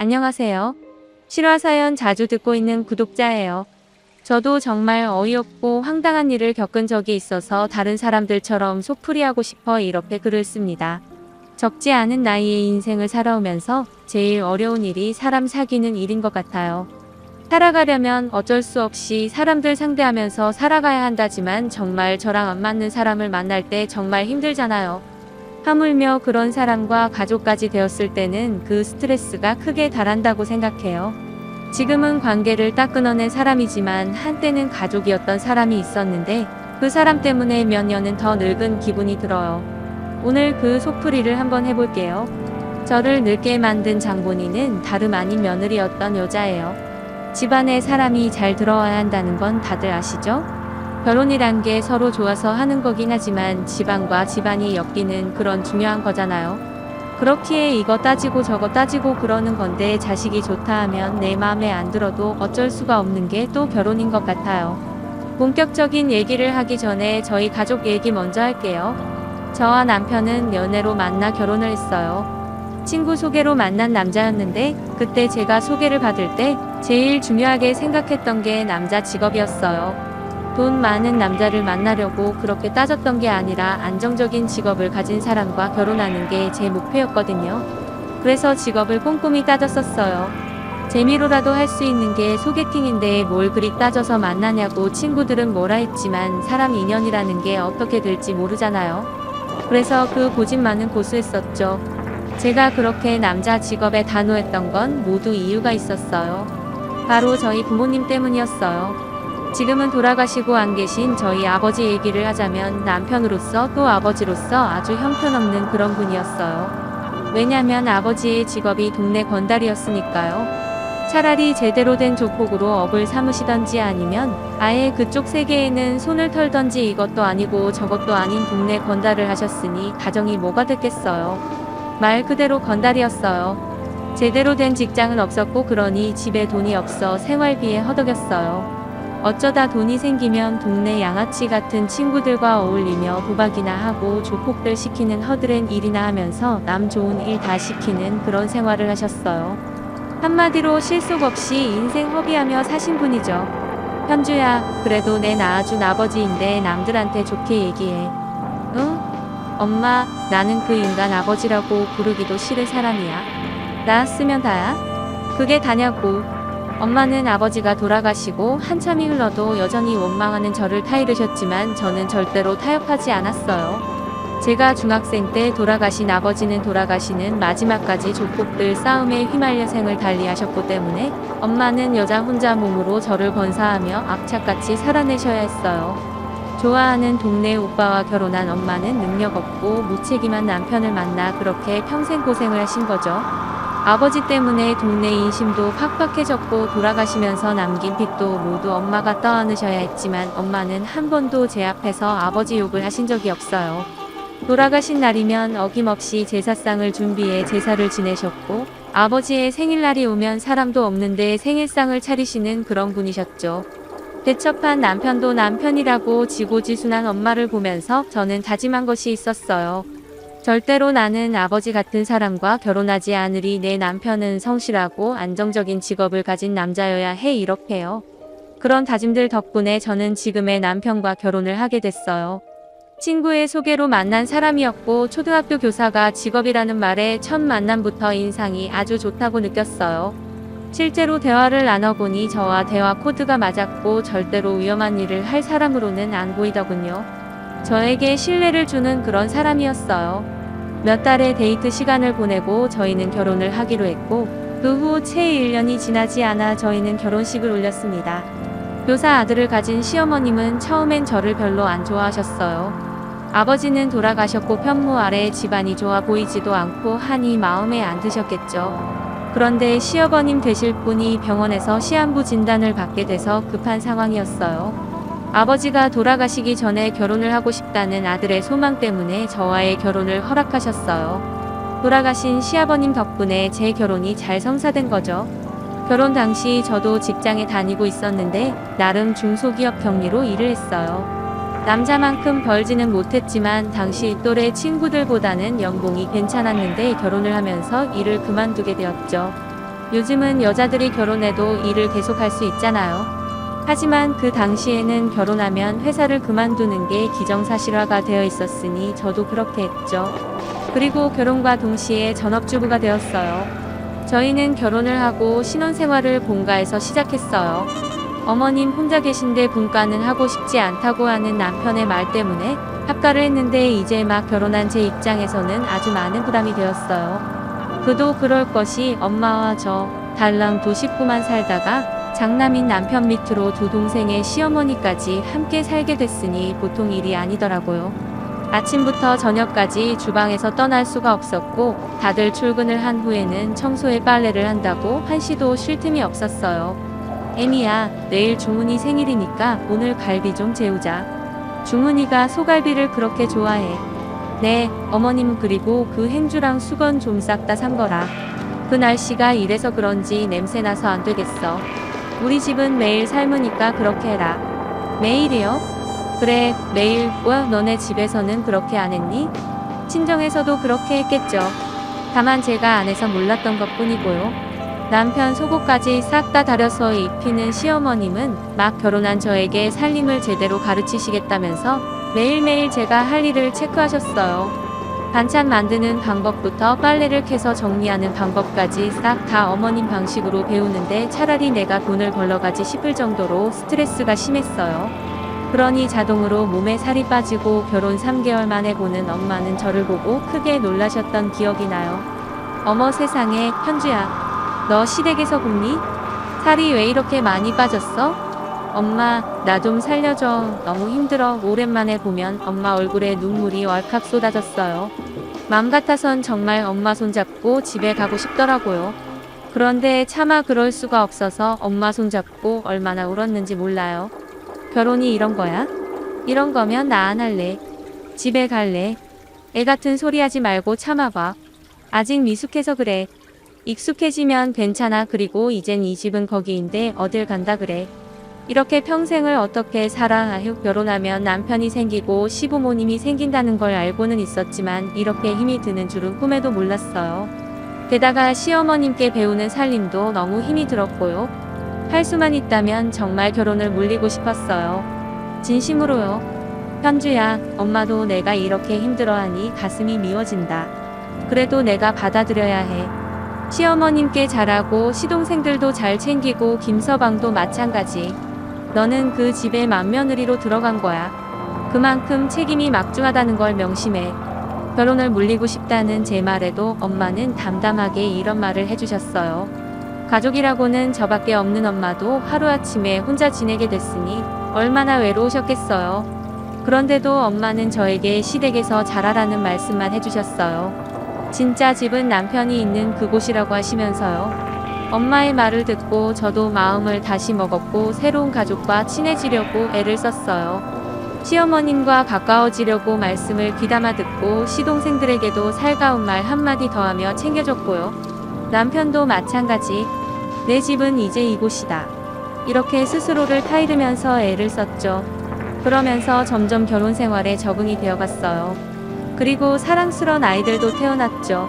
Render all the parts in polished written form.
안녕하세요. 실화사연 자주 듣고 있는 구독자예요. 저도 정말 어이없고 황당한 일을 겪은 적이 있어서 다른 사람들처럼 속풀이하고 싶어 이렇게 글을 씁니다. 적지 않은 나이에 인생을 살아오면서 제일 어려운 일이 사람 사귀는 일인 것 같아요. 살아가려면 어쩔 수 없이 사람들 상대하면서 살아가야 한다지만 정말 저랑 안 맞는 사람을 만날 때 정말 힘들잖아요. 하물며 그런 사람과 가족까지 되었을 때는 그 스트레스가 크게 달한다고 생각해요. 지금은 관계를 딱 끊어낸 사람이지만 한때는 가족이었던 사람이 있었는데 그 사람 때문에 몇 년은 더 늙은 기분이 들어요. 오늘 그 속풀이를 한번 해볼게요. 저를 늙게 만든 장본인은 다름 아닌 며느리였던 여자예요. 집안에 사람이 잘 들어와야 한다는 건 다들 아시죠? 결혼이란 게 서로 좋아서 하는 거긴 하지만 집안과 집안이 엮이는 그런 중요한 거잖아요. 그렇기에 이거 따지고 저거 따지고 그러는 건데 자식이 좋다 하면 내 마음에 안 들어도 어쩔 수가 없는 게 또 결혼인 것 같아요. 본격적인 얘기를 하기 전에 저희 가족 얘기 먼저 할게요. 저와 남편은 연애로 만나 결혼을 했어요. 친구 소개로 만난 남자였는데 그때 제가 소개를 받을 때 제일 중요하게 생각했던 게 남자 직업이었어요. 돈 많은 남자를 만나려고 그렇게 따졌던 게 아니라 안정적인 직업을 가진 사람과 결혼하는 게 제 목표였거든요. 그래서 직업을 꼼꼼히 따졌었어요. 재미로라도 할 수 있는 게 소개팅인데 뭘 그리 따져서 만나냐고 친구들은 뭐라 했지만 사람 인연이라는 게 어떻게 될지 모르잖아요. 그래서 그 고집 많은 고수했었죠. 제가 그렇게 남자 직업에 단호했던 건 모두 이유가 있었어요. 바로 저희 부모님 때문이었어요. 지금은 돌아가시고 안 계신 저희 아버지 얘기를 하자면 남편으로서 또 아버지로서 아주 형편없는 그런 분이었어요. 왜냐면 아버지의 직업이 동네 건달이었으니까요. 차라리 제대로 된 조폭으로 업을 삼으시던지 아니면 아예 그쪽 세계에는 손을 털던지 이것도 아니고 저것도 아닌 동네 건달을 하셨으니 가정이 뭐가 됐겠어요. 말 그대로 건달이었어요. 제대로 된 직장은 없었고 그러니 집에 돈이 없어 생활비에 허덕였어요. 어쩌다 돈이 생기면 동네 양아치 같은 친구들과 어울리며 도박이나 하고 조폭들 시키는 허드렛 일이나 하면서 남 좋은 일 다 시키는 그런 생활을 하셨어요. 한마디로 실속 없이 인생 허비하며 사신 분이죠. 현주야, 그래도 내 낳아준 아버지인데 남들한테 좋게 얘기해. 응? 엄마, 나는 그 인간 아버지라고 부르기도 싫은 사람이야. 낳았으면 다야? 그게 다냐고. 엄마는 아버지가 돌아가시고 한참이 흘러도 여전히 원망하는 저를 타이르셨지만 저는 절대로 타협하지 않았어요. 제가 중학생 때 돌아가신 아버지는 돌아가시는 마지막까지 조폭들 싸움에 휘말려 생을 달리하셨고 때문에 엄마는 여자 혼자 몸으로 저를 건사하며 악착같이 살아내셔야 했어요. 좋아하는 동네 오빠와 결혼한 엄마는 능력 없고 무책임한 남편을 만나 그렇게 평생 고생을 하신 거죠. 아버지 때문에 동네 인심도 팍팍해졌고 돌아가시면서 남긴 빚도 모두 엄마가 떠안으셔야 했지만 엄마는 한 번도 제 앞에서 아버지 욕을 하신 적이 없어요. 돌아가신 날이면 어김없이 제사상을 준비해 제사를 지내셨고 아버지의 생일날이 오면 사람도 없는데 생일상을 차리시는 그런 분이셨죠. 대첩한 남편도 남편이라고 지고지순한 엄마를 보면서 저는 다짐한 것이 있었어요. 절대로 나는 아버지 같은 사람과 결혼하지 않으리. 내 남편은 성실하고 안정적인 직업을 가진 남자여야 해. 이렇게요. 그런 다짐들 덕분에 저는 지금의 남편과 결혼을 하게 됐어요. 친구의 소개로 만난 사람이었고 초등학교 교사가 직업이라는 말에 첫 만남부터 인상이 아주 좋다고 느꼈어요. 실제로 대화를 나눠보니 저와 대화 코드가 맞았고 절대로 위험한 일을 할 사람으로는 안 보이더군요. 저에게 신뢰를 주는 그런 사람이었어요. 몇 달의 데이트 시간을 보내고 저희는 결혼을 하기로 했고 그 후 채 1년이 지나지 않아 저희는 결혼식을 올렸습니다. 교사 아들을 가진 시어머님은 처음엔 저를 별로 안 좋아하셨어요. 아버지는 돌아가셨고 편모 아래 집안이 좋아 보이지도 않고 하니 마음에 안 드셨겠죠. 그런데 시어머님 되실 분이 병원에서 시한부 진단을 받게 돼서 급한 상황이었어요. 아버지가 돌아가시기 전에 결혼을 하고 싶다는 아들의 소망 때문에 저와의 결혼을 허락하셨어요. 돌아가신 시아버님 덕분에 제 결혼이 잘 성사된 거죠. 결혼 당시 저도 직장에 다니고 있었는데 나름 중소기업 경리로 일을 했어요. 남자만큼 벌지는 못했지만 당시 또래 친구들보다는 연봉이 괜찮았는데 결혼을 하면서 일을 그만두게 되었죠. 요즘은 여자들이 결혼해도 일을 계속할 수 있잖아요. 하지만 그 당시에는 결혼하면 회사를 그만두는 게 기정사실화가 되어 있었으니 저도 그렇게 했죠. 그리고 결혼과 동시에 전업주부가 되었어요. 저희는 결혼을 하고 신혼생활을 본가에서 시작했어요. 어머님 혼자 계신데 본가는 하고 싶지 않다고 하는 남편의 말 때문에 합가를 했는데 이제 막 결혼한 제 입장에서는 아주 많은 부담이 되었어요. 그도 그럴 것이 엄마와 저 달랑 도식구만 살다가 장남인 남편 밑으로 두 동생의 시어머니까지 함께 살게 됐으니 보통 일이 아니더라고요. 아침부터 저녁까지 주방에서 떠날 수가 없었고 다들 출근을 한 후에는 청소에 빨래를 한다고 한시도 쉴 틈이 없었어요. 애미야, 내일 중훈이 생일이니까 오늘 갈비 좀 재우자. 중훈이가 소갈비를 그렇게 좋아해. 네, 어머님 그리고 그 행주랑 수건 좀 싹 다 산 거라. 그 날씨가 이래서 그런지 냄새나서 안 되겠어. 우리 집은 매일 삶으니까 그렇게 해라. 매일이요? 그래, 매일. 와, 너네 집에서는 그렇게 안 했니? 친정에서도 그렇게 했겠죠. 다만 제가 안 해서 몰랐던 것 뿐이고요. 남편 속옷까지 싹 다 다려서 입히는 시어머님은 막 결혼한 저에게 살림을 제대로 가르치시겠다면서 매일매일 제가 할 일을 체크하셨어요. 반찬 만드는 방법부터 빨래를 캐서 정리하는 방법까지 싹 다 어머님 방식으로 배우는데 차라리 내가 돈을 벌러가지 싶을 정도로 스트레스가 심했어요. 그러니 자동으로 몸에 살이 빠지고 결혼 3개월 만에 보는 엄마는 저를 보고 크게 놀라셨던 기억이 나요. 어머 세상에, 현주야. 너 시댁에서 굶니? 살이 왜 이렇게 많이 빠졌어? 엄마, 나 좀 살려줘. 너무 힘들어. 오랜만에 보면 엄마 얼굴에 눈물이 왈칵 쏟아졌어요. 맘 같아선 정말 엄마 손잡고 집에 가고 싶더라고요. 그런데 차마 그럴 수가 없어서 엄마 손잡고 얼마나 울었는지 몰라요. 결혼이 이런 거야? 이런 거면 나 안 할래. 집에 갈래. 애 같은 소리 하지 말고 참아봐. 아직 미숙해서 그래. 익숙해지면 괜찮아. 그리고 이젠 이 집은 거기인데 어딜 간다 그래. 이렇게 평생을 어떻게 살아. 아휴, 결혼하면 남편이 생기고 시부모님이 생긴다는 걸 알고는 있었지만 이렇게 힘이 드는 줄은 꿈에도 몰랐어요. 게다가 시어머님께 배우는 살림도 너무 힘이 들었고요. 할 수만 있다면 정말 결혼을 물리고 싶었어요. 진심으로요. 현주야, 엄마도 내가 이렇게 힘들어하니 가슴이 미워진다. 그래도 내가 받아들여야 해. 시어머님께 잘하고 시동생들도 잘 챙기고 김서방도 마찬가지. 너는 그 집에 맏며느리로 들어간 거야. 그만큼 책임이 막중하다는 걸 명심해. 결혼을 물리고 싶다는 제 말에도 엄마는 담담하게 이런 말을 해주셨어요. 가족이라고는 저밖에 없는 엄마도 하루아침에 혼자 지내게 됐으니 얼마나 외로우셨겠어요. 그런데도 엄마는 저에게 시댁에서 잘하라는 말씀만 해주셨어요. 진짜 집은 남편이 있는 그곳이라고 하시면서요. 엄마의 말을 듣고 저도 마음을 다시 먹었고 새로운 가족과 친해지려고 애를 썼어요. 시어머님과 가까워지려고 말씀을 귀담아 듣고 시동생들에게도 살가운 말 한마디 더하며 챙겨줬고요. 남편도 마찬가지. 내 집은 이제 이곳이다. 이렇게 스스로를 타이르면서 애를 썼죠. 그러면서 점점 결혼 생활에 적응이 되어갔어요. 그리고 사랑스러운 아이들도 태어났죠.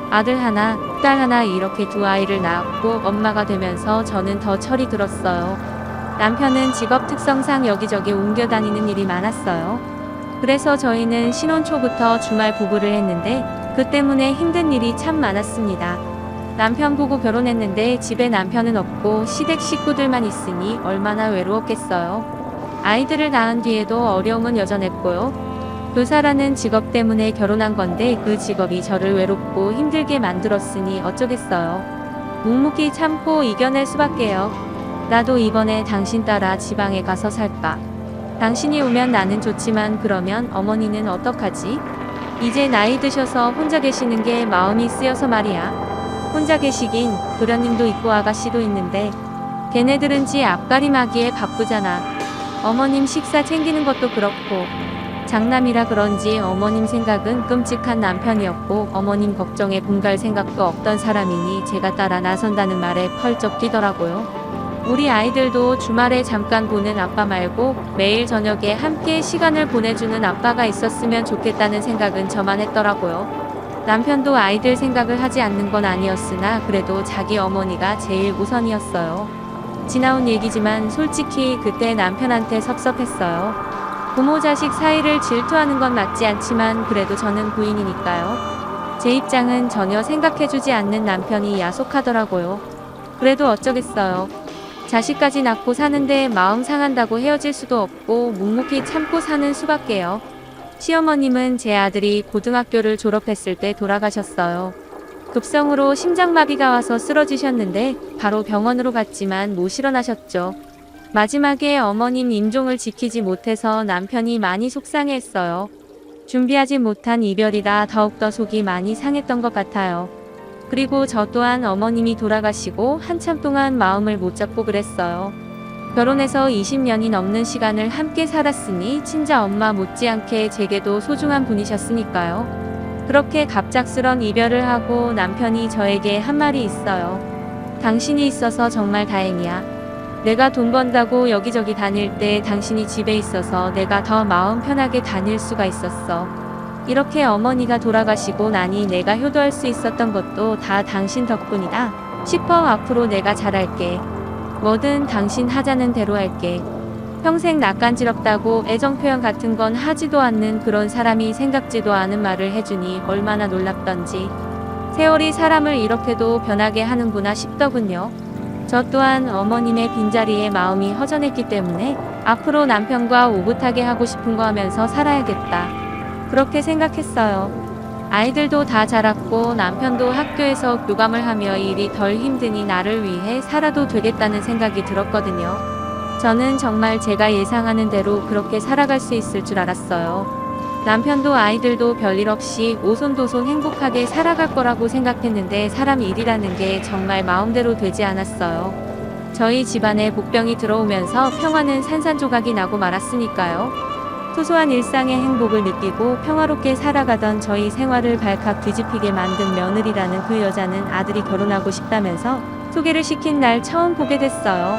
아들 하나, 딸 하나 이렇게 두 아이를 낳았고 엄마가 되면서 저는 더 철이 들었어요. 남편은 직업 특성상 여기저기 옮겨 다니는 일이 많았어요. 그래서 저희는 신혼 초부터 주말 부부를 했는데 그 때문에 힘든 일이 참 많았습니다. 남편 보고 결혼했는데 집에 남편은 없고 시댁 식구들만 있으니 얼마나 외로웠겠어요. 아이들을 낳은 뒤에도 어려움은 여전했고요. 교사라는 직업 때문에 결혼한 건데 그 직업이 저를 외롭고 힘들게 만들었으니 어쩌겠어요. 묵묵히 참고 이겨낼 수밖에요. 나도 이번에 당신 따라 지방에 가서 살까. 당신이 오면 나는 좋지만 그러면 어머니는 어떡하지? 이제 나이 드셔서 혼자 계시는 게 마음이 쓰여서 말이야. 혼자 계시긴 도련님도 있고 아가씨도 있는데 걔네들은 지 앞가림하기에 바쁘잖아. 어머님 식사 챙기는 것도 그렇고 장남이라 그런지 어머님 생각은 끔찍한 남편이었고 어머님 걱정에 분갈 생각도 없던 사람이니 제가 따라 나선다는 말에 펄쩍 뛰더라고요. 우리 아이들도 주말에 잠깐 보는 아빠 말고 매일 저녁에 함께 시간을 보내주는 아빠가 있었으면 좋겠다는 생각은 저만 했더라고요. 남편도 아이들 생각을 하지 않는 건 아니었으나 그래도 자기 어머니가 제일 우선이었어요. 지나온 얘기지만 솔직히 그때 남편한테 섭섭했어요. 부모 자식 사이를 질투하는 건 맞지 않지만 그래도 저는 부인이니까요. 제 입장은 전혀 생각해주지 않는 남편이 야속하더라고요. 그래도 어쩌겠어요. 자식까지 낳고 사는데 마음 상한다고 헤어질 수도 없고 묵묵히 참고 사는 수밖에요. 시어머님은 제 아들이 고등학교를 졸업했을 때 돌아가셨어요. 급성으로 심장마비가 와서 쓰러지셨는데 바로 병원으로 갔지만 못 일어나셨죠. 마지막에 어머님 임종을 지키지 못해서 남편이 많이 속상해했어요. 준비하지 못한 이별이라 더욱더 속이 많이 상했던 것 같아요. 그리고 저 또한 어머님이 돌아가시고 한참 동안 마음을 못 잡고 그랬어요. 결혼해서 20년이 넘는 시간을 함께 살았으니 친자 엄마 못지않게 제게도 소중한 분이셨으니까요. 그렇게 갑작스런 이별을 하고 남편이 저에게 한 말이 있어요. 당신이 있어서 정말 다행이야. 내가 돈 번다고 여기저기 다닐 때 당신이 집에 있어서 내가 더 마음 편하게 다닐 수가 있었어. 이렇게 어머니가 돌아가시고 나니 내가 효도할 수 있었던 것도 다 당신 덕분이다 싶어 앞으로 내가 잘할게. 뭐든 당신 하자는 대로 할게. 평생 낯간지럽다고 애정 표현 같은 건 하지도 않는 그런 사람이 생각지도 않은 말을 해주니 얼마나 놀랍던지. 세월이 사람을 이렇게도 변하게 하는구나 싶더군요. 저 또한 어머님의 빈자리에 마음이 허전했기 때문에 앞으로 남편과 오붓하게 하고 싶은 거 하면서 살아야겠다. 그렇게 생각했어요. 아이들도 다 자랐고 남편도 학교에서 교감을 하며 일이 덜 힘드니 나를 위해 살아도 되겠다는 생각이 들었거든요. 저는 정말 제가 예상하는 대로 그렇게 살아갈 수 있을 줄 알았어요. 남편도 아이들도 별일 없이 오손도손 행복하게 살아갈 거라고 생각했는데 사람 일이라는 게 정말 마음대로 되지 않았어요. 저희 집안에 복병이 들어오면서 평화는 산산조각이 나고 말았으니까요. 소소한 일상의 행복을 느끼고 평화롭게 살아가던 저희 생활을 발칵 뒤집히게 만든 며느리라는 그 여자는 아들이 결혼하고 싶다면서 소개를 시킨 날 처음 보게 됐어요.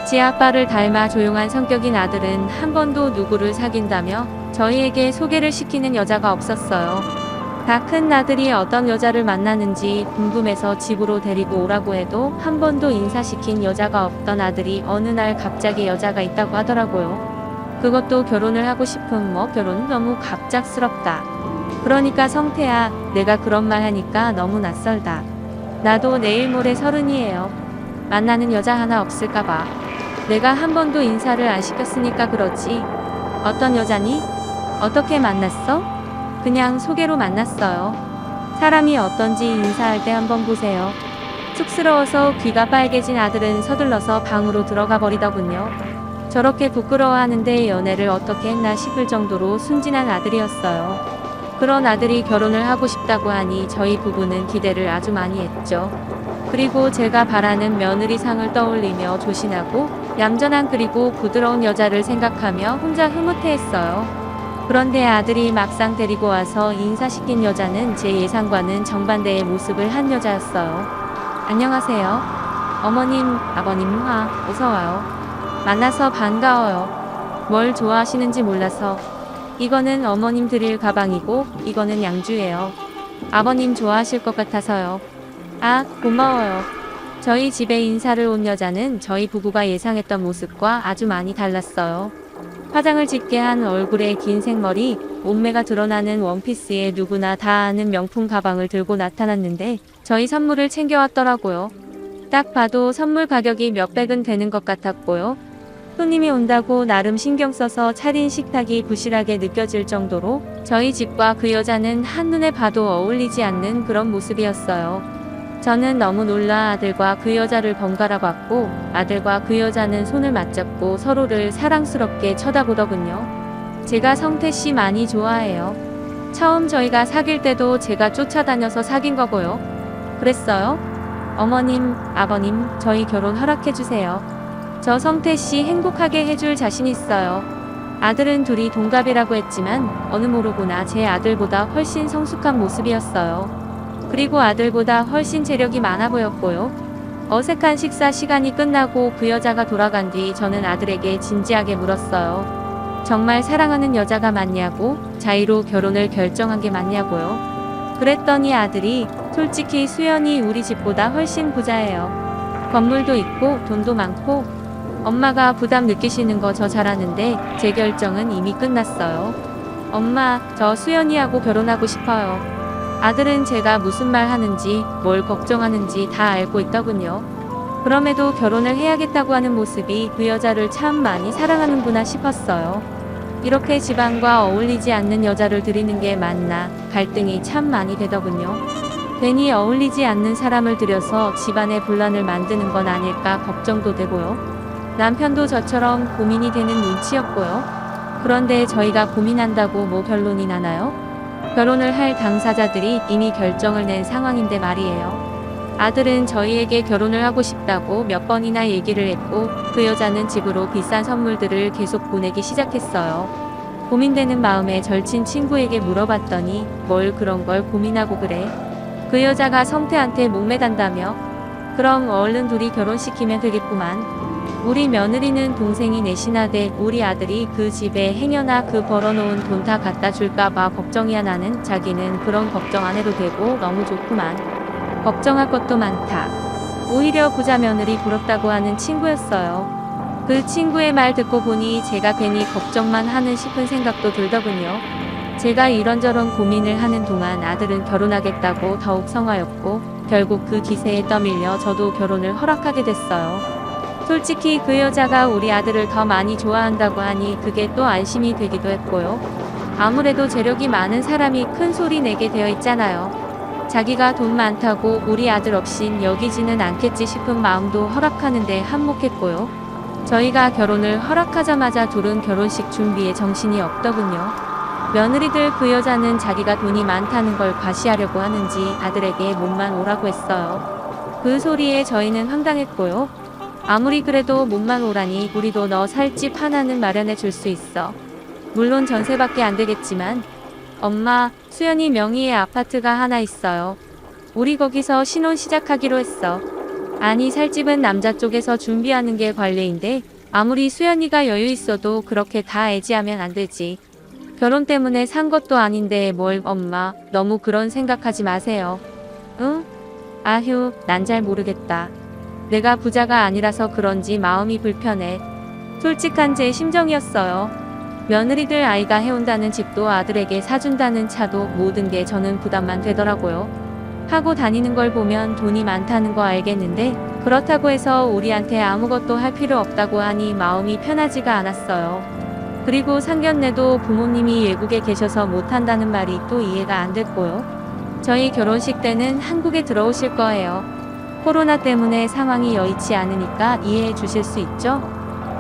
지 아빠를 닮아 조용한 성격인 아들은 한 번도 누구를 사귄다며 저희에게 소개를 시키는 여자가 없었어요. 다 큰 아들이 어떤 여자를 만나는지 궁금해서 집으로 데리고 오라고 해도 한 번도 인사시킨 여자가 없던 아들이 어느 날 갑자기 여자가 있다고 하더라고요. 그것도 결혼을 하고 싶은 결혼 너무 갑작스럽다. 그러니까 성태야, 내가 그런 말 하니까 너무 낯설다. 나도 내일 모레 30이에요. 만나는 여자 하나 없을까봐. 내가 한 번도 인사를 안 시켰으니까 그러지. 어떤 여자니? 어떻게 만났어? 그냥 소개로 만났어요. 사람이 어떤지 인사할 때 한번 보세요. 쑥스러워서 귀가 빨개진 아들은 서둘러서 방으로 들어가 버리더군요. 저렇게 부끄러워하는데 연애를 어떻게 했나 싶을 정도로 순진한 아들이었어요. 그런 아들이 결혼을 하고 싶다고 하니 저희 부부는 기대를 아주 많이 했죠. 그리고 제가 바라는 며느리상을 떠올리며 조신하고 얌전한 그리고 부드러운 여자를 생각하며 혼자 흐뭇해했어요. 그런데 아들이 막상 데리고 와서 인사시킨 여자는 제 예상과는 정반대의 모습을 한 여자였어요. 안녕하세요. 어머님, 아버님, 어서와요. 만나서 반가워요. 뭘 좋아하시는지 몰라서. 이거는 어머님 드릴 가방이고 이거는 양주예요. 아버님 좋아하실 것 같아서요. 아, 고마워요. 저희 집에 인사를 온 여자는 저희 부부가 예상했던 모습과 아주 많이 달랐어요. 화장을 짙게 한 얼굴에 긴 생머리, 몸매가 드러나는 원피스에 누구나 다 아는 명품 가방을 들고 나타났는데 저희 선물을 챙겨왔더라고요. 딱 봐도 선물 가격이 몇백은 되는 것 같았고요. 손님이 온다고 나름 신경 써서 차린 식탁이 부실하게 느껴질 정도로 저희 집과 그 여자는 한눈에 봐도 어울리지 않는 그런 모습이었어요. 저는 너무 놀라 아들과 그 여자를 번갈아 봤고 아들과 그 여자는 손을 맞잡고 서로를 사랑스럽게 쳐다보더군요. 제가 성태씨 많이 좋아해요. 처음 저희가 사귈 때도 제가 쫓아다녀서 사귄 거고요. 그랬어요? 어머님, 아버님, 저희 결혼 허락해주세요. 저 성태씨 행복하게 해줄 자신 있어요. 아들은 둘이 동갑이라고 했지만 어느 모르구나 제 아들보다 훨씬 성숙한 모습이었어요. 그리고 아들보다 훨씬 재력이 많아 보였고요. 어색한 식사 시간이 끝나고 그 여자가 돌아간 뒤 저는 아들에게 진지하게 물었어요. 정말 사랑하는 여자가 맞냐고? 자의로 결혼을 결정한 게 맞냐고요? 그랬더니 아들이 솔직히 수연이 우리 집보다 훨씬 부자예요. 건물도 있고 돈도 많고 엄마가 부담 느끼시는 거 저 잘 아는데 제 결정은 이미 끝났어요. 엄마, 저 수연이하고 결혼하고 싶어요. 아들은 제가 무슨 말 하는지 뭘 걱정하는지 다 알고 있더군요. 그럼에도 결혼을 해야겠다고 하는 모습이 그 여자를 참 많이 사랑하는구나 싶었어요. 이렇게 집안과 어울리지 않는 여자를 들이는 게 맞나 갈등이 참 많이 되더군요. 괜히 어울리지 않는 사람을 들여서 집안에 분란을 만드는 건 아닐까 걱정도 되고요. 남편도 저처럼 고민이 되는 눈치였고요. 그런데 저희가 고민한다고 뭐 결론이 나나요? 결혼을 할 당사자들이 이미 결정을 낸 상황인데 말이에요. 아들은 저희에게 결혼을 하고 싶다고 몇 번이나 얘기를 했고 그 여자는 집으로 비싼 선물들을 계속 보내기 시작했어요. 고민되는 마음에 절친 친구에게 물어봤더니 뭘 그런 걸 고민하고 그래. 그 여자가 성태한테 목매단다며. 그럼 얼른 둘이 결혼시키면 되겠구만. 우리 며느리는 동생이 넷이나 돼 우리 아들이 그 집에 행여나 그 벌어놓은 돈 다 갖다 줄까봐 걱정이야. 나는 자기는 그런 걱정 안 해도 되고 너무 좋구만. 걱정할 것도 많다. 오히려 부자 며느리 부럽다고 하는 친구였어요. 그 친구의 말 듣고 보니 제가 괜히 걱정만 하는 싶은 생각도 들더군요. 제가 이런저런 고민을 하는 동안 아들은 결혼하겠다고 더욱 성화였고 결국 그 기세에 떠밀려 저도 결혼을 허락하게 됐어요. 솔직히 그 여자가 우리 아들을 더 많이 좋아한다고 하니 그게 또 안심이 되기도 했고요. 아무래도 재력이 많은 사람이 큰 소리 내게 되어 있잖아요. 자기가 돈 많다고 우리 아들 없인 여기지는 않겠지 싶은 마음도 허락하는데 한몫했고요. 저희가 결혼을 허락하자마자 둘은 결혼식 준비에 정신이 없더군요. 며느리들 그 여자는 자기가 돈이 많다는 걸 과시하려고 하는지 아들에게 몸만 오라고 했어요. 그 소리에 저희는 황당했고요. 아무리 그래도 몸만 오라니 우리도 너 살 집 하나는 마련해 줄 수 있어. 물론 전세밖에 안 되겠지만 엄마, 수연이 명의의 아파트가 하나 있어요. 우리 거기서 신혼 시작하기로 했어. 아니 살 집은 남자 쪽에서 준비하는 게 관례인데 아무리 수연이가 여유 있어도 그렇게 다 애지하면 안 되지. 결혼 때문에 산 것도 아닌데 뭘 엄마 너무 그런 생각하지 마세요. 응? 아휴 난 잘 모르겠다. 내가 부자가 아니라서 그런지 마음이 불편해. 솔직한 제 심정이었어요. 며느리들 아이가 해온다는 집도 아들에게 사준다는 차도 모든 게 저는 부담만 되더라고요. 하고 다니는 걸 보면 돈이 많다는 거 알겠는데 그렇다고 해서 우리한테 아무것도 할 필요 없다고 하니 마음이 편하지가 않았어요. 그리고 상견례도 부모님이 외국에 계셔서 못한다는 말이 또 이해가 안 됐고요. 저희 결혼식 때는 한국에 들어오실 거예요. 코로나 때문에 상황이 여의치 않으니까 이해해 주실 수 있죠?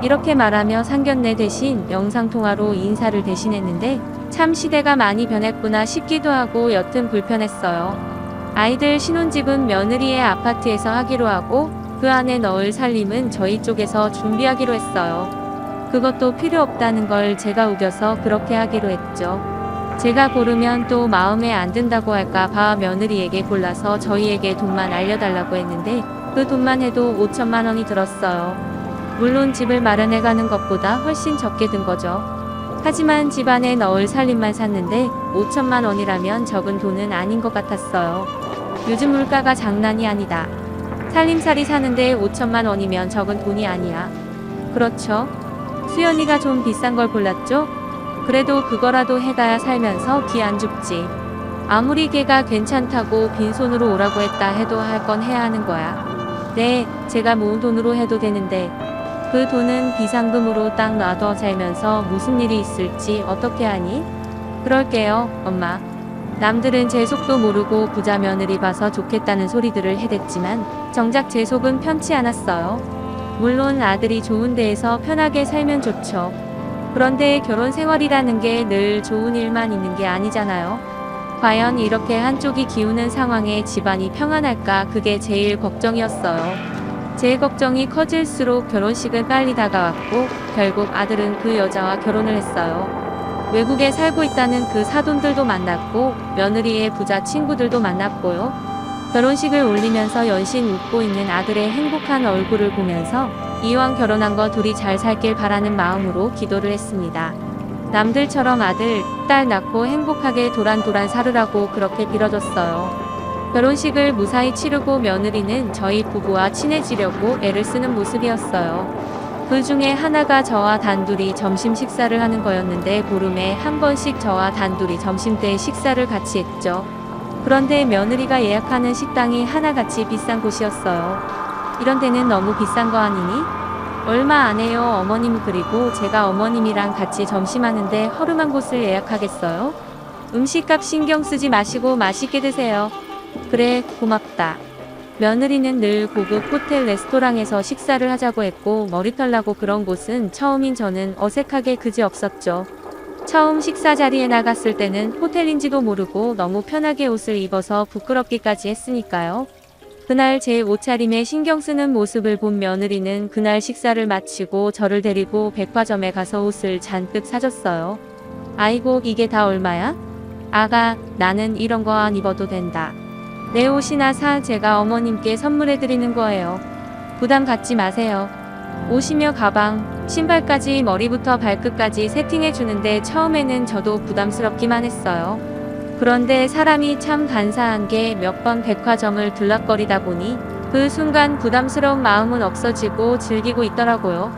이렇게 말하며 상견례 대신 영상통화로 인사를 대신했는데 참 시대가 많이 변했구나 싶기도 하고 여튼 불편했어요. 아이들 신혼집은 며느리의 아파트에서 하기로 하고 그 안에 넣을 살림은 저희 쪽에서 준비하기로 했어요. 그것도 필요 없다는 걸 제가 우겨서 그렇게 하기로 했죠. 제가 고르면 또 마음에 안 든다고 할까 봐 며느리에게 골라서 저희에게 돈만 알려달라고 했는데 그 돈만 해도 5천만 원이 들었어요. 물론 집을 마련해가는 것보다 훨씬 적게 든 거죠. 하지만 집안에 넣을 살림만 샀는데 5천만 원이라면 적은 돈은 아닌 것 같았어요. 요즘 물가가 장난이 아니다. 살림살이 사는데 5천만 원이면 적은 돈이 아니야. 그렇죠? 수연이가 좀 비싼 걸 골랐죠? 그래도 그거라도 해가야 살면서 기 안 죽지. 아무리 걔가 괜찮다고 빈손으로 오라고 했다 해도 할 건 해야 하는 거야. 네, 제가 모은 돈으로 해도 되는데 그 돈은 비상금으로 딱 놔둬 살면서 무슨 일이 있을지 어떻게 하니? 그럴게요, 엄마. 남들은 제 속도 모르고 부자 며느리 봐서 좋겠다는 소리들을 해댔지만 정작 제 속은 편치 않았어요. 물론 아들이 좋은 데에서 편하게 살면 좋죠. 그런데 결혼 생활이라는 게 늘 좋은 일만 있는 게 아니잖아요. 과연 이렇게 한쪽이 기우는 상황에 집안이 평안할까 그게 제일 걱정이었어요. 제 걱정이 커질수록 결혼식은 빨리 다가왔고 결국 아들은 그 여자와 결혼을 했어요. 외국에 살고 있다는 그 사돈들도 만났고 며느리의 부자 친구들도 만났고요. 결혼식을 올리면서 연신 웃고 있는 아들의 행복한 얼굴을 보면서 이왕 결혼한 거 둘이 잘 살길 바라는 마음으로 기도를 했습니다. 남들처럼 아들, 딸 낳고 행복하게 도란도란 살으라고 그렇게 빌어줬어요. 결혼식을 무사히 치르고 며느리는 저희 부부와 친해지려고 애를 쓰는 모습이었어요. 그 중에 하나가 저와 단둘이 점심 식사를 하는 거였는데 보름에 한 번씩 저와 단둘이 점심때 식사를 같이 했죠. 그런데 며느리가 예약하는 식당이 하나같이 비싼 곳이었어요. 이런 데는 너무 비싼 거 아니니? 얼마 안 해요 어머님. 그리고 제가 어머님이랑 같이 점심하는데 허름한 곳을 예약하겠어요? 음식값 신경 쓰지 마시고 맛있게 드세요. 그래, 고맙다. 며느리는 늘 고급 호텔 레스토랑에서 식사를 하자고 했고 머리털 나고 그런 곳은 처음인 저는 어색하게 그지없었죠. 처음 식사 자리에 나갔을 때는 호텔인지도 모르고 너무 편하게 옷을 입어서 부끄럽기까지 했으니까요. 그날 제 옷차림에 신경 쓰는 모습을 본 며느리는 그날 식사를 마치고 저를 데리고 백화점에 가서 옷을 잔뜩 사줬어요. 아이고, 이게 다 얼마야? 아가, 나는 이런 거 안 입어도 된다. 내 옷이나 사. 제가 어머님께 선물해 드리는 거예요. 부담 갖지 마세요. 옷이며 가방, 신발까지 머리부터 발끝까지 세팅해 주는데 처음에는 저도 부담스럽기만 했어요. 그런데 사람이 참 간사한 게 몇 번 백화점을 들락거리다 보니 그 순간 부담스러운 마음은 없어지고 즐기고 있더라고요.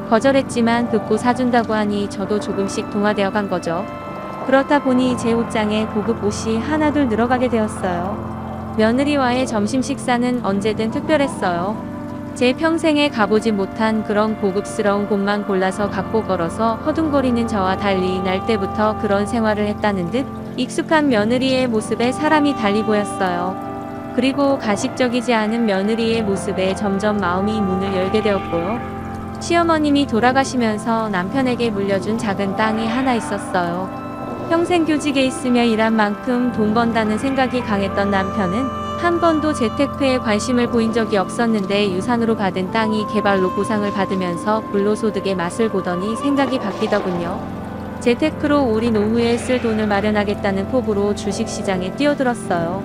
거절했지만 듣고 사준다고 하니 저도 조금씩 동화되어 간 거죠. 그렇다 보니 제 옷장에 고급 옷이 하나둘 늘어가게 되었어요. 며느리와의 점심 식사는 언제든 특별했어요. 제 평생에 가보지 못한 그런 고급스러운 곳만 골라서 갖고 걸어서 허둥거리는 저와 달리 날 때부터 그런 생활을 했다는 듯 익숙한 며느리의 모습에 사람이 달리 보였어요. 그리고 가식적이지 않은 며느리의 모습에 점점 마음이 문을 열게 되었고요. 시어머님이 돌아가시면서 남편에게 물려준 작은 땅이 하나 있었어요. 평생 교직에 있으며 일한 만큼 돈 번다는 생각이 강했던 남편은 한 번도 재테크에 관심을 보인 적이 없었는데 유산으로 받은 땅이 개발로 보상을 받으면서 불로소득의 맛을 보더니 생각이 바뀌더군요. 재테크로 우리 노후에 쓸 돈을 마련하겠다는 포부로 주식시장에 뛰어들었어요.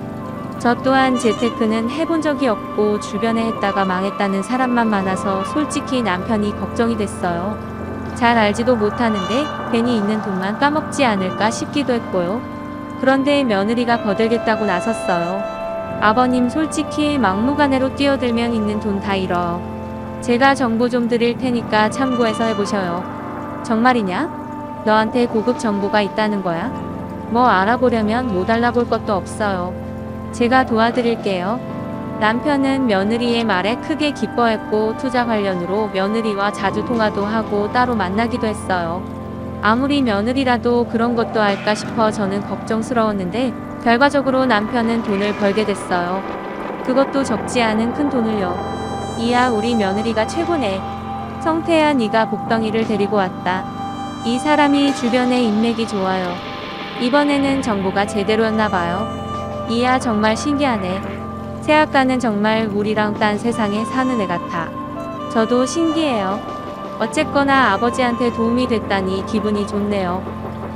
저 또한 재테크는 해본 적이 없고 주변에 했다가 망했다는 사람만 많아서 솔직히 남편이 걱정이 됐어요. 잘 알지도 못하는데 괜히 있는 돈만 까먹지 않을까 싶기도 했고요. 그런데 며느리가 거들겠다고 나섰어요. 아버님, 솔직히 막무가내로 뛰어들면 있는 돈 다 잃어. 제가 정보 좀 드릴 테니까 참고해서 해보셔요. 정말이냐? 너한테 고급 정보가 있다는 거야? 뭐 알아보려면 못 알아볼 것도 없어요. 제가 도와드릴게요. 남편은 며느리의 말에 크게 기뻐했고 투자 관련으로 며느리와 자주 통화도 하고 따로 만나기도 했어요. 아무리 며느리라도 그런 것도 알까 싶어 저는 걱정스러웠는데 결과적으로 남편은 돈을 벌게 됐어요. 그것도 적지 않은 큰 돈을요. 이야, 우리 며느리가 최고네. 성태야, 네가 복덩이를 데리고 왔다. 이 사람이 주변에 인맥이 좋아요. 이번에는 정보가 제대로였나 봐요. 이야, 정말 신기하네. 새아까는 정말 우리랑 딴 세상에 사는 애 같아. 저도 신기해요. 어쨌거나 아버지한테 도움이 됐다니 기분이 좋네요.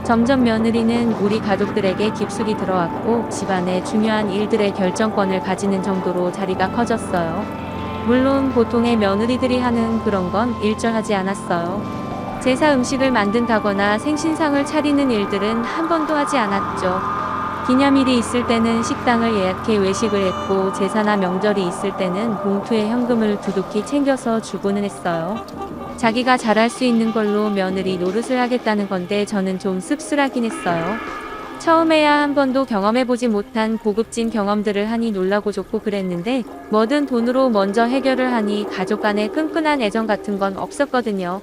점점 며느리는 우리 가족들에게 깊숙이 들어왔고 집안의 중요한 일들의 결정권을 가지는 정도로 자리가 커졌어요. 물론 보통의 며느리들이 하는 그런 건 일절하지 않았어요. 제사 음식을 만든다거나 생신상을 차리는 일들은 한 번도 하지 않았죠. 기념일이 있을 때는 식당을 예약해 외식을 했고 제사나 명절이 있을 때는 봉투에 현금을 두둑히 챙겨서 주고는 했어요. 자기가 잘할 수 있는 걸로 며느리 노릇을 하겠다는 건데 저는 좀 씁쓸하긴 했어요. 처음에야 한 번도 경험해보지 못한 고급진 경험들을 하니 놀라고 좋고 그랬는데 뭐든 돈으로 먼저 해결을 하니 가족 간의 끈끈한 애정 같은 건 없었거든요.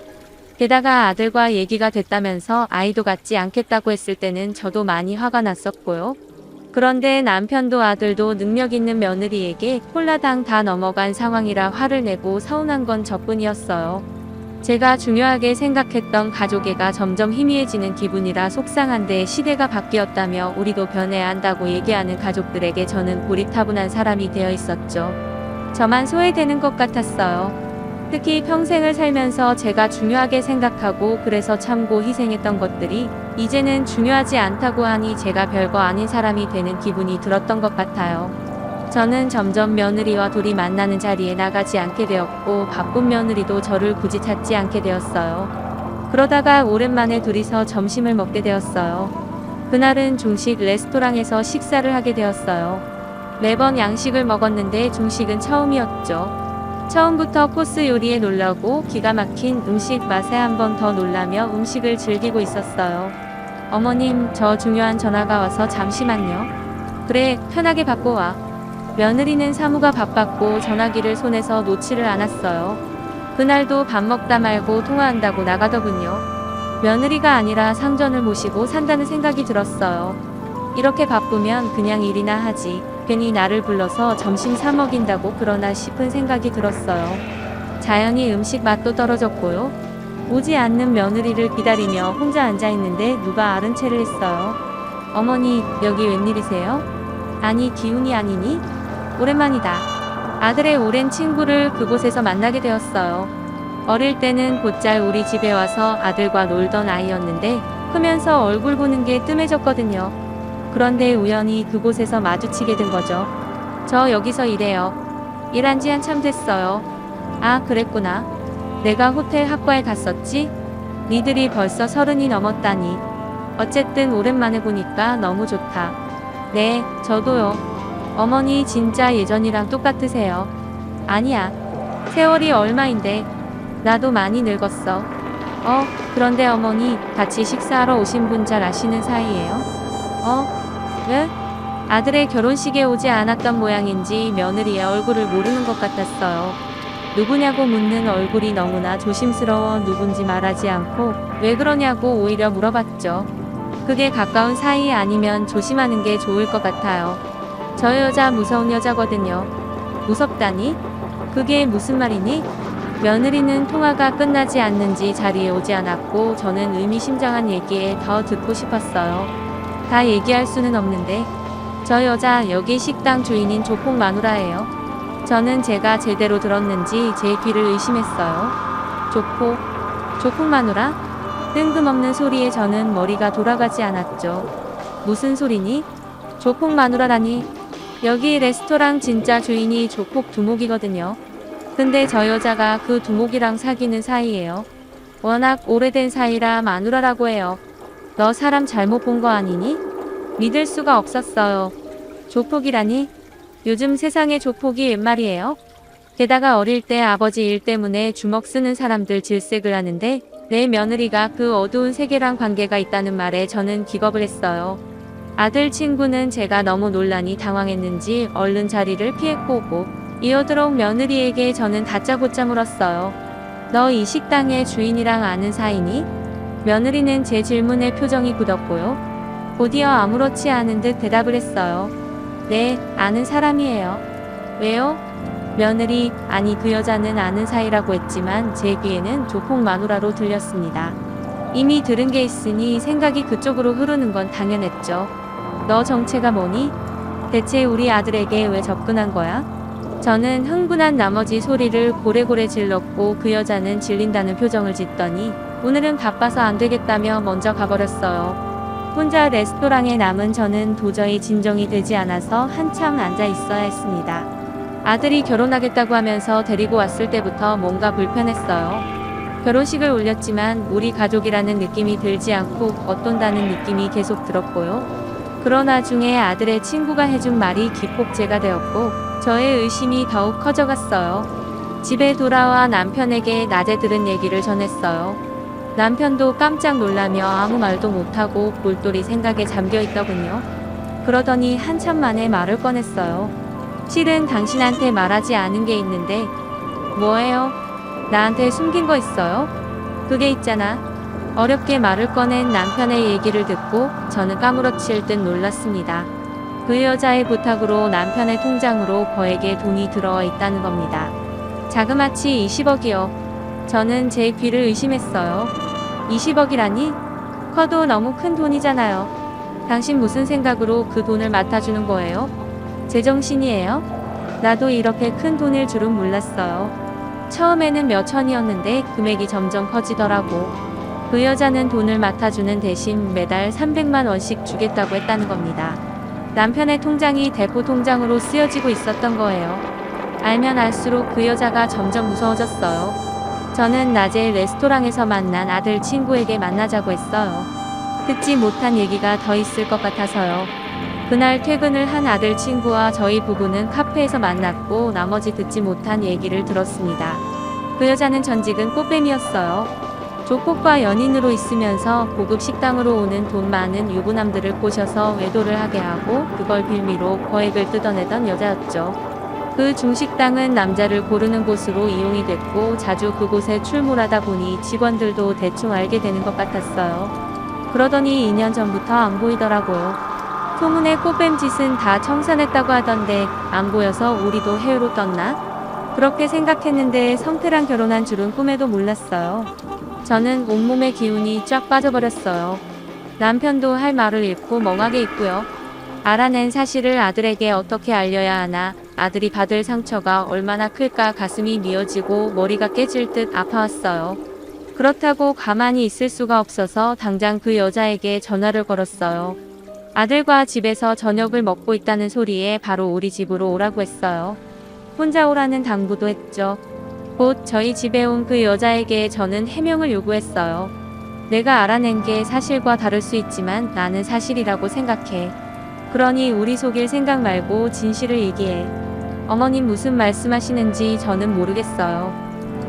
게다가 아들과 얘기가 됐다면서 아이도 갖지 않겠다고 했을 때는 저도 많이 화가 났었고요. 그런데 남편도 아들도 능력 있는 며느리에게 홀라당 다 넘어간 상황이라 화를 내고 서운한 건 저뿐이었어요. 제가 중요하게 생각했던 가족애가 점점 희미해지는 기분이라 속상한데 시대가 바뀌었다며 우리도 변해야 한다고 얘기하는 가족들에게 저는 고리타분한 사람이 되어 있었죠. 저만 소외되는 것 같았어요. 특히 평생을 살면서 제가 중요하게 생각하고 그래서 참고 희생했던 것들이 이제는 중요하지 않다고 하니 제가 별거 아닌 사람이 되는 기분이 들었던 것 같아요. 저는 점점 며느리와 둘이 만나는 자리에 나가지 않게 되었고 바쁜 며느리도 저를 굳이 찾지 않게 되었어요. 그러다가 오랜만에 둘이서 점심을 먹게 되었어요. 그날은 중식 레스토랑에서 식사를 하게 되었어요. 매번 양식을 먹었는데 중식은 처음이었죠. 처음부터 코스 요리에 놀라고 기가 막힌 음식 맛에 한 번 더 놀라며 음식을 즐기고 있었어요. 어머님, 저 중요한 전화가 와서 잠시만요. 그래, 편하게 받고 와. 며느리는 사무가 바빴고 전화기를 손에서 놓지를 않았어요. 그날도 밥 먹다 말고 통화한다고 나가더군요. 며느리가 아니라 상전을 모시고 산다는 생각이 들었어요. 이렇게 바쁘면 그냥 일이나 하지. 괜히 나를 불러서 점심 사 먹인다고 그러나 싶은 생각이 들었어요. 자연히 음식 맛도 떨어졌고요. 오지 않는 며느리를 기다리며 혼자 앉아있는데 누가 아른 체를 했어요. 어머니, 여기 웬일이세요? 아니, 기운이 아니니? 오랜만이다. 아들의 오랜 친구를 그곳에서 만나게 되었어요. 어릴 때는 곧잘 우리 집에 와서 아들과 놀던 아이였는데 크면서 얼굴 보는 게 뜸해졌거든요. 그런데 우연히 그곳에서 마주치게 된 거죠. 저 여기서 일해요. 일한 지 한참 됐어요. 아, 그랬구나. 내가 호텔 학과에 갔었지? 니들이 벌써 30이 넘었다니. 어쨌든 오랜만에 보니까 너무 좋다. 네, 저도요. 어머니 진짜 예전이랑 똑같으세요. 아니야. 세월이 얼마인데. 나도 많이 늙었어. 그런데 어머니, 같이 식사하러 오신 분 잘 아시는 사이예요? 왜? 아들의 결혼식에 오지 않았던 모양인지 며느리의 얼굴을 모르는 것 같았어요. 누구냐고 묻는 얼굴이 너무나 조심스러워 누군지 말하지 않고 왜 그러냐고 오히려 물어봤죠. 그게 가까운 사이 아니면 조심하는 게 좋을 것 같아요. 저 여자 무서운 여자거든요. 무섭다니? 그게 무슨 말이니? 며느리는 통화가 끝나지 않는지 자리에 오지 않았고 저는 의미심장한 얘기에 더 듣고 싶었어요. 다 얘기할 수는 없는데 저 여자 여기 식당 주인인 조폭 마누라예요. 저는 제가 제대로 들었는지 제 귀를 의심했어요. 조폭 마누라? 뜬금없는 소리에 저는 머리가 돌아가지 않았죠. 무슨 소리니? 조폭 마누라라니? 여기 레스토랑 진짜 주인이 조폭 두목이거든요. 근데 저 여자가 그 두목이랑 사귀는 사이예요. 워낙 오래된 사이라 마누라라고 해요. 너 사람 잘못 본 거 아니니? 믿을 수가 없었어요. 조폭이라니? 요즘 세상에 조폭이 웬 말이에요? 게다가 어릴 때 아버지 일 때문에 주먹 쓰는 사람들 질색을 하는데 내 며느리가 그 어두운 세계랑 관계가 있다는 말에 저는 기겁을 했어요. 아들 친구는 제가 너무 놀라니 당황했는지 얼른 자리를 피했고 오고 이어들어온 며느리에게 저는 다짜고짜 물었어요. 너 이 식당의 주인이랑 아는 사이니? 며느리는 제 질문에 표정이 굳었고요. 곧이어 아무렇지 않은 듯 대답을 했어요. 네, 아는 사람이에요. 왜요? 며느리, 아니 그 여자는 아는 사이라고 했지만 제 귀에는 조폭 마누라로 들렸습니다. 이미 들은 게 있으니 생각이 그쪽으로 흐르는 건 당연했죠. 너 정체가 뭐니? 대체 우리 아들에게 왜 접근한 거야? 저는 흥분한 나머지 소리를 고래고래 질렀고 그 여자는 질린다는 표정을 짓더니 오늘은 바빠서 안 되겠다며 먼저 가버렸어요. 혼자 레스토랑에 남은 저는 도저히 진정이 되지 않아서 한참 앉아 있어야 했습니다. 아들이 결혼하겠다고 하면서 데리고 왔을 때부터 뭔가 불편했어요. 결혼식을 올렸지만 우리 가족이라는 느낌이 들지 않고 겉돈다는 느낌이 계속 들었고요. 그러나 중에 아들의 친구가 해준 말이 기폭제가 되었고 저의 의심이 더욱 커져갔어요. 집에 돌아와 남편에게 낮에 들은 얘기를 전했어요. 남편도 깜짝 놀라며 아무 말도 못하고 골똘히 생각에 잠겨 있더군요. 그러더니 한참 만에 말을 꺼냈어요. 실은 당신한테 말하지 않은 게 있는데. 뭐예요? 나한테 숨긴 거 있어요? 그게 있잖아. 어렵게 말을 꺼낸 남편의 얘기를 듣고 저는 까무러칠 듯 놀랐습니다. 그 여자의 부탁으로 남편의 통장으로 거액의 돈이 들어와 있다는 겁니다. 자그마치 20억이요. 저는 제 귀를 의심했어요. 20억이라니? 커도 너무 큰 돈이잖아요. 당신 무슨 생각으로 그 돈을 맡아주는 거예요? 제정신이에요? 나도 이렇게 큰 돈일 줄은 몰랐어요. 처음에는 몇 천이었는데 금액이 점점 커지더라고. 그 여자는 돈을 맡아주는 대신 매달 300만 원씩 주겠다고 했다는 겁니다. 남편의 통장이 대포 통장으로 쓰여지고 있었던 거예요. 알면 알수록 그 여자가 점점 무서워졌어요. 저는 낮에 레스토랑에서 만난 아들 친구에게 만나자고 했어요. 듣지 못한 얘기가 더 있을 것 같아서요. 그날 퇴근을 한 아들 친구와 저희 부부는 카페에서 만났고 나머지 듣지 못한 얘기를 들었습니다. 그 여자는 전직은 꽃뱀이었어요. 조폭과 연인으로 있으면서 고급 식당으로 오는 돈 많은 유부남들을 꼬셔서 외도를 하게 하고 그걸 빌미로 거액을 뜯어내던 여자였죠. 그 중식당은 남자를 고르는 곳으로 이용이 됐고 자주 그곳에 출몰하다 보니 직원들도 대충 알게 되는 것 같았어요. 그러더니 2년 전부터 안 보이더라고요. 소문의 꽃뱀 짓은 다 청산했다고 하던데 안 보여서 우리도 해외로 떴나? 그렇게 생각했는데 성태랑 결혼한 줄은 꿈에도 몰랐어요. 저는 온몸의 기운이 쫙 빠져버렸어요. 남편도 할 말을 잃고 멍하게 있고요. 알아낸 사실을 아들에게 어떻게 알려야 하나, 아들이 받을 상처가 얼마나 클까 가슴이 미어지고 머리가 깨질 듯 아파왔어요. 그렇다고 가만히 있을 수가 없어서 당장 그 여자에게 전화를 걸었어요. 아들과 집에서 저녁을 먹고 있다는 소리에 바로 우리 집으로 오라고 했어요. 혼자 오라는 당부도 했죠. 곧 저희 집에 온 그 여자에게 저는 해명을 요구했어요. 내가 알아낸 게 사실과 다를 수 있지만 나는 사실이라고 생각해. 그러니 우리 속일 생각 말고 진실을 얘기해. 어머님 무슨 말씀하시는지 저는 모르겠어요.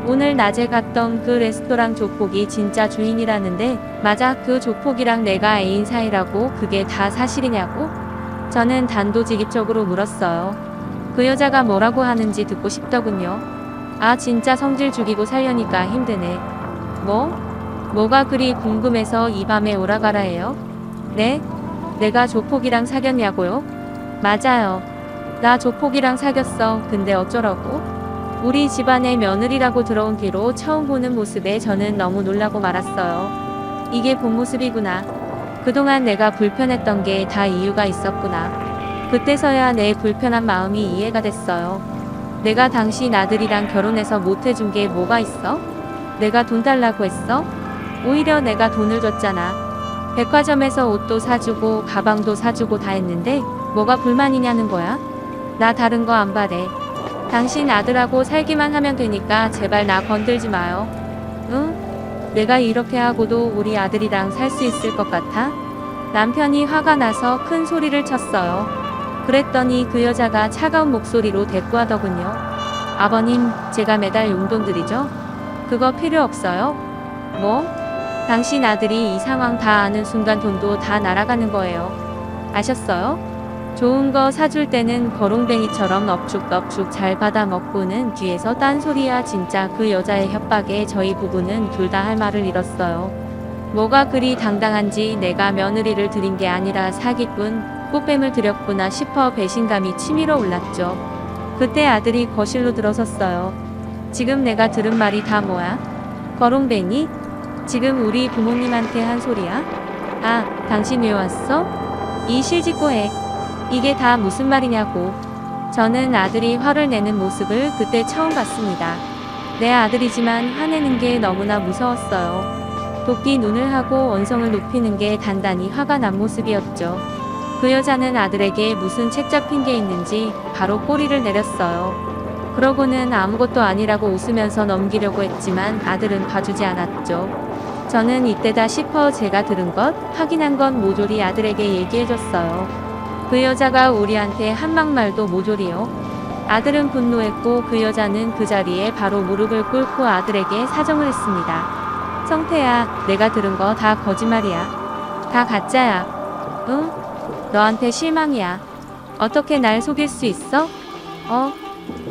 오늘 낮에 갔던 그 레스토랑 조폭이 진짜 주인이라는데 맞아 그 조폭이랑 내가 애인 사이라고 그게 다 사실이냐고? 저는 단도직입적으로 물었어요. 그 여자가 뭐라고 하는지 듣고 싶더군요. 아 진짜 성질 죽이고 살려니까 힘드네. 뭐가 그리 궁금해서 이 밤에 오라가라 해요? 네? 내가 조폭이랑 사귀었냐고요? 맞아요. 나 조폭이랑 사귀었어. 근데 어쩌라고? 우리 집안의 며느리라고 들어온 뒤로 처음 보는 모습에 저는 너무 놀라고 말았어요. 이게 본 모습이구나. 그동안 내가 불편했던 게 다 이유가 있었구나. 그때서야 내 불편한 마음이 이해가 됐어요. 내가 당신 아들이랑 결혼해서 못해준 게 뭐가 있어? 내가 돈 달라고 했어? 오히려 내가 돈을 줬잖아. 백화점에서 옷도 사주고 가방도 사주고 다 했는데 뭐가 불만이냐는 거야? 나 다른 거 안 바래. 당신 아들하고 살기만 하면 되니까 제발 나 건들지 마요. 응? 내가 이렇게 하고도 우리 아들이랑 살 수 있을 것 같아? 남편이 화가 나서 큰 소리를 쳤어요. 그랬더니 그 여자가 차가운 목소리로 대꾸하더군요. 아버님, 제가 매달 용돈 드리죠? 그거 필요 없어요? 뭐? 당신 아들이 이 상황 다 아는 순간 돈도 다 날아가는 거예요. 아셨어요? 좋은 거 사줄 때는 거롱뱅이처럼 넙죽넙죽 잘 받아 먹고는 뒤에서 딴소리야. 진짜 그 여자의 협박에 저희 부부는 둘 다 할 말을 잃었어요. 뭐가 그리 당당한지 내가 며느리를 드린 게 아니라 사기꾼, 꽃뱀을 들였구나 싶어 배신감이 치밀어 올랐죠. 그때 아들이 거실로 들어섰어요. 지금 내가 들은 말이 다 뭐야? 거롱뱅이? 지금 우리 부모님한테 한 소리야? 아, 당신 왜 왔어? 이 실직고 해. 이게 다 무슨 말이냐고. 저는 아들이 화를 내는 모습을 그때 처음 봤습니다. 내 아들이지만 화내는 게 너무나 무서웠어요. 도끼 눈을 하고 언성을 높이는 게 단단히 화가 난 모습이었죠. 그 여자는 아들에게 무슨 책 잡힌 게 있는지 바로 꼬리를 내렸어요. 그러고는 아무것도 아니라고 웃으면서 넘기려고 했지만 아들은 봐주지 않았죠. 저는 이때다 싶어 제가 들은 것, 확인한 것 모조리 아들에게 얘기해줬어요. 그 여자가 우리한테 한막말도 모조리요. 아들은 분노했고 그 여자는 그 자리에 바로 무릎을 꿇고 아들에게 사정을 했습니다. 성태야, 내가 들은 거 다 거짓말이야. 다 가짜야. 응? 너한테 실망이야. 어떻게 날 속일 수 있어?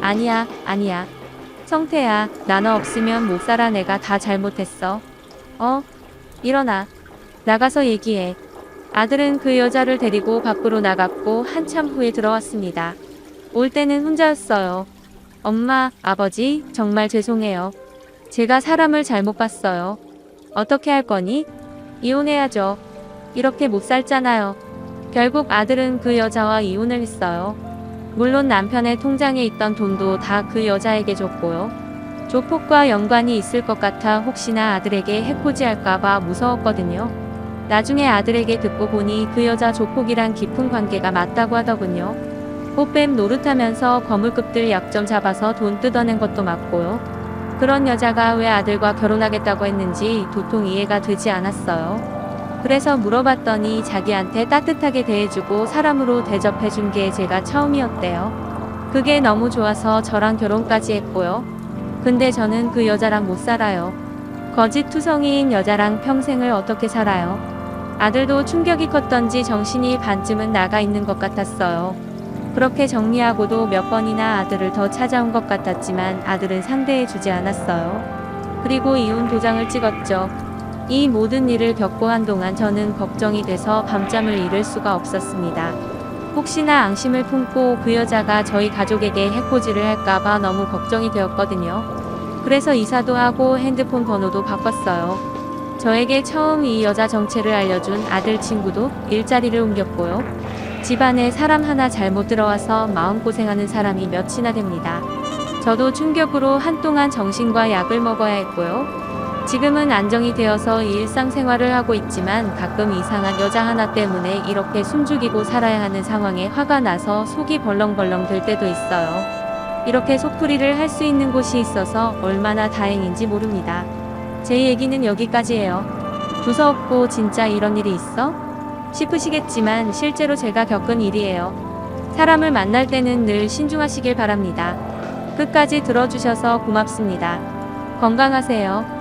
아니야. 성태야, 나 너 없으면 못 살아. 내가 다 잘못했어. 일어나. 나가서 얘기해. 아들은 그 여자를 데리고 밖으로 나갔고 한참 후에 들어왔습니다. 올 때는 혼자였어요. 엄마, 아버지, 정말 죄송해요. 제가 사람을 잘못 봤어요. 어떻게 할 거니? 이혼해야죠. 이렇게 못 살잖아요. 결국 아들은 그 여자와 이혼을 했어요. 물론 남편의 통장에 있던 돈도 다 그 여자에게 줬고요. 조폭과 연관이 있을 것 같아 혹시나 아들에게 해코지할까봐 무서웠거든요. 나중에 아들에게 듣고 보니 그 여자 조폭이랑 깊은 관계가 맞다고 하더군요. 꽃뱀 노릇하면서 거물급들 약점 잡아서 돈 뜯어낸 것도 맞고요. 그런 여자가 왜 아들과 결혼하겠다고 했는지 도통 이해가 되지 않았어요. 그래서 물어봤더니 자기한테 따뜻하게 대해주고 사람으로 대접해준 게 제가 처음이었대요. 그게 너무 좋아서 저랑 결혼까지 했고요. 근데 저는 그 여자랑 못 살아요. 거짓투성이인 여자랑 평생을 어떻게 살아요? 아들도 충격이 컸던지 정신이 반쯤은 나가 있는 것 같았어요. 그렇게 정리하고도 몇 번이나 아들을 더 찾아온 것 같았지만 아들은 상대해주지 않았어요. 그리고 이혼 도장을 찍었죠. 이 모든 일을 겪고 한동안 저는 걱정이 돼서 밤잠을 이룰 수가 없었습니다. 혹시나 앙심을 품고 그 여자가 저희 가족에게 해코지를 할까봐 너무 걱정이 되었거든요. 그래서 이사도 하고 핸드폰 번호도 바꿨어요. 저에게 처음 이 여자 정체를 알려준 아들 친구도 일자리를 옮겼고요. 집안에 사람 하나 잘못 들어와서 마음고생하는 사람이 몇이나 됩니다. 저도 충격으로 한동안 정신과 약을 먹어야 했고요. 지금은 안정이 되어서 일상생활을 하고 있지만 가끔 이상한 여자 하나 때문에 이렇게 숨죽이고 살아야 하는 상황에 화가 나서 속이 벌렁벌렁 될 때도 있어요. 이렇게 속풀이를 할 수 있는 곳이 있어서 얼마나 다행인지 모릅니다. 제 얘기는 여기까지예요. 두서없고 진짜 이런 일이 있어? 싶으시겠지만 실제로 제가 겪은 일이에요. 사람을 만날 때는 늘 신중하시길 바랍니다. 끝까지 들어주셔서 고맙습니다. 건강하세요.